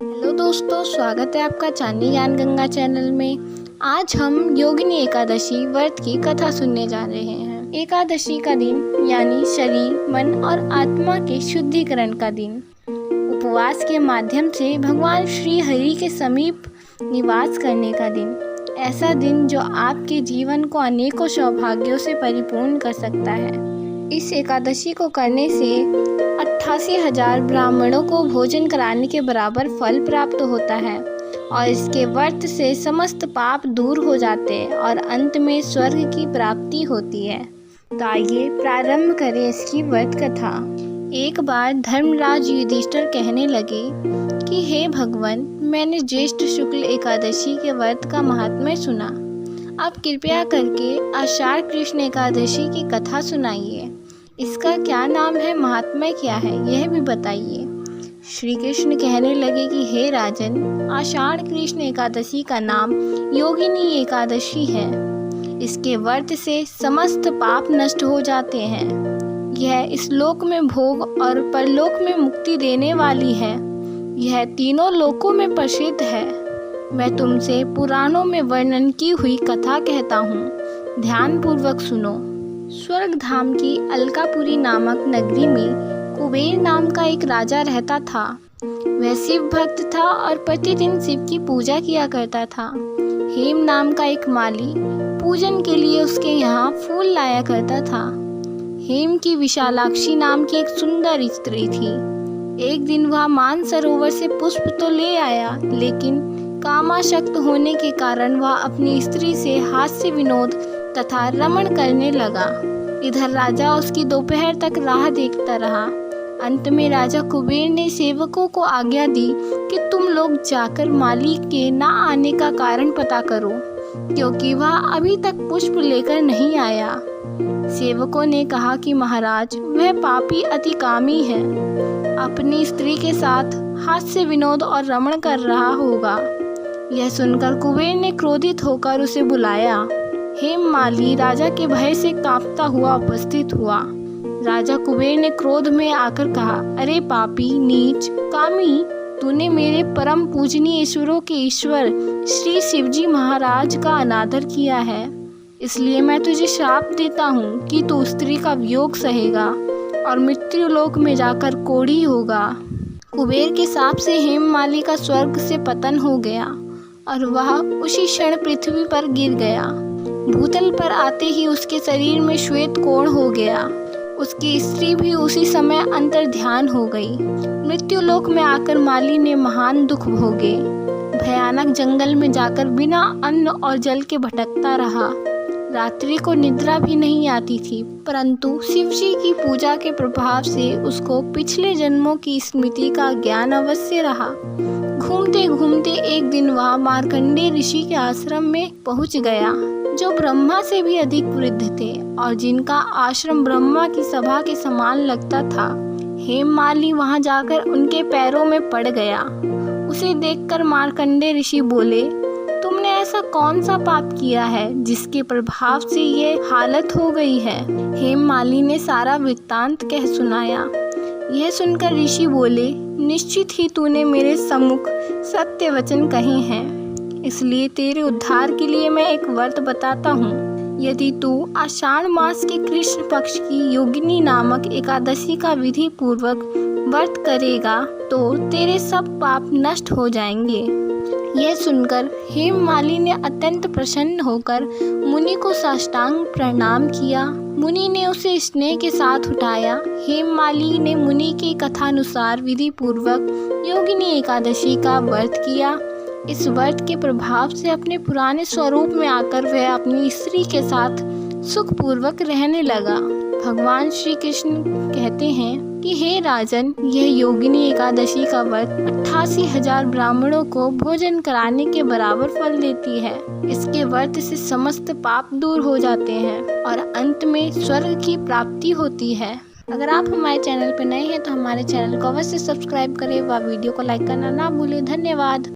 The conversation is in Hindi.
हेलो दोस्तों, स्वागत है आपका चांदनी ज्ञान गंगा चैनल में। आज हम योगिनी एकादशी व्रत की कथा सुनने जा रहे हैं। एकादशी का दिन यानी शरीर, मन और आत्मा के शुद्धिकरण का दिन। उपवास के माध्यम से भगवान श्री हरि के समीप निवास करने का दिन। ऐसा दिन जो आपके जीवन को अनेकों सौभाग्यों से परिपूर्ण कर सकता है। इस एकादशी को करने से 88,000 ब्राह्मणों को भोजन कराने के बराबर फल प्राप्त होता है और इसके व्रत से समस्त पाप दूर हो जाते हैं और अंत में स्वर्ग की प्राप्ति होती है। तो आइए प्रारंभ करें इसकी व्रत कथा। एक बार धर्मराज युधिष्ठिर कहने लगे कि हे भगवान, मैंने ज्येष्ठ शुक्ल एकादशी के व्रत का महात्म्य सुना। आप कृपया करके आषाढ़ कृष्ण एकादशी की कथा सुनाइए। इसका क्या नाम है, महात्म्य क्या है, यह भी बताइए। श्री कृष्ण कहने लगे कि हे राजन, आषाढ़ कृष्ण एकादशी का नाम योगिनी एकादशी है। इसके व्रत से समस्त पाप नष्ट हो जाते हैं। यह इस लोक में भोग और परलोक में मुक्ति देने वाली है। यह तीनों लोकों में प्रसिद्ध है। मैं तुमसे पुराणों में वर्णन की हुई कथा कहता हूँ, ध्यान पूर्वक सुनो। स्वर्ग धाम की अलकापुरी नामक नगरी में कुबेर नाम का एक राजा रहता था। वह शिव भक्त था और प्रतिदिन शिव की पूजा किया करता था। हेम नाम का एक माली पूजन के लिए उसके यहाँ फूल लाया करता था। हेम की विशालाक्षी नाम की एक सुंदर स्त्री थी। एक दिन वह मानसरोवर से पुष्प तो ले आया, लेकिन कामासक्त होने के कारण वह अपनी स्त्री से हास्य विनोद तथा रमण करने लगा। इधर राजा उसकी दोपहर तक राह देखता रहा। अंत में राजा कुबेर ने सेवकों को आज्ञा दी कि तुम लोग जाकर माली के ना आने का कारण पता करो, क्योंकि वह अभी तक पुष्प लेकर नहीं आया। सेवकों ने कहा कि महाराज, वह पापी अतिकामी है, अपनी स्त्री के साथ हास्य विनोद और रमण कर रहा होगा। यह सुनकर कुबेर ने क्रोधित होकर उसे बुलाया। हेम माली राजा के भय से कांपता हुआ उपस्थित हुआ। राजा कुबेर ने क्रोध में आकर कहा, अरे पापी, नीच, कामी, तूने मेरे परम पूजनीय ईश्वरों के ईश्वर श्री शिवजी महाराज का अनादर किया है। इसलिए मैं तुझे श्राप देता हूँ कि तू स्त्री का वियोग सहेगा और मृत्यु लोक में जाकर कोढ़ी होगा। कुबेर के शाप से हेम माली का स्वर्ग से पतन हो गया और वह उसी क्षण पृथ्वी पर गिर गया। भूतल पर आते ही उसके शरीर में श्वेत कोढ़ हो गया। उसकी स्त्री भी उसी समय अंतर्ध्यान हो गई। मृत्यु लोक में आकर माली ने महान दुख भोगे। भयानक जंगल में जाकर बिना अन्न और जल के भटकता रहा। रात्रि को निद्रा भी नहीं आती थी, परंतु शिवजी की पूजा के प्रभाव से उसको पिछले जन्मों की स्मृति का ज्ञान अवश्य रहा। घूमते घूमते एक दिन वह मार्कंडेय ऋषि के आश्रम में पहुंच गया, जो ब्रह्मा से भी अधिक वृद्ध थे और जिनका आश्रम ब्रह्मा की सभा के समान लगता था। हेम माली वहां जाकर उनके पैरों में पड़ गया। उसे देखकर मार्कंडेय ऋषि बोले, तुमने ऐसा कौन सा पाप किया है जिसके प्रभाव से ये हालत हो गई है। हेम माली ने सारा वृत्तांत कह सुनाया। यह सुनकर ऋषि बोले, निश्चित ही तूने मेरे सम्मुख सत्य वचन कहे हैं, इसलिए तेरे उद्धार के लिए मैं एक व्रत बताता हूँ। यदि तू आषाढ़ मास के कृष्ण पक्ष की योगिनी नामक एकादशी का विधि पूर्वक व्रत करेगा तो तेरे सब पाप नष्ट हो जाएंगे। यह सुनकर हेम माली ने अत्यंत प्रसन्न होकर मुनि को साष्टांग प्रणाम किया। मुनि ने उसे स्नेह के साथ उठाया। हेम माली ने मुनि की कथानुसार विधि पूर्वक योगिनी एकादशी का व्रत किया। इस व्रत के प्रभाव से अपने पुराने स्वरूप में आकर वह अपनी स्त्री के साथ सुखपूर्वक रहने लगा। भगवान श्री कृष्ण कहते हैं कि हे राजन, यह योगिनी एकादशी का व्रत 88,000 ब्राह्मणों को भोजन कराने के बराबर फल देती है। इसके व्रत से समस्त पाप दूर हो जाते हैं और अंत में स्वर्ग की प्राप्ति होती है। अगर आप हमारे चैनल पर नए हैं तो हमारे चैनल को अवश्य सब्सक्राइब करें व वीडियो को लाइक करना ना भूलें। धन्यवाद।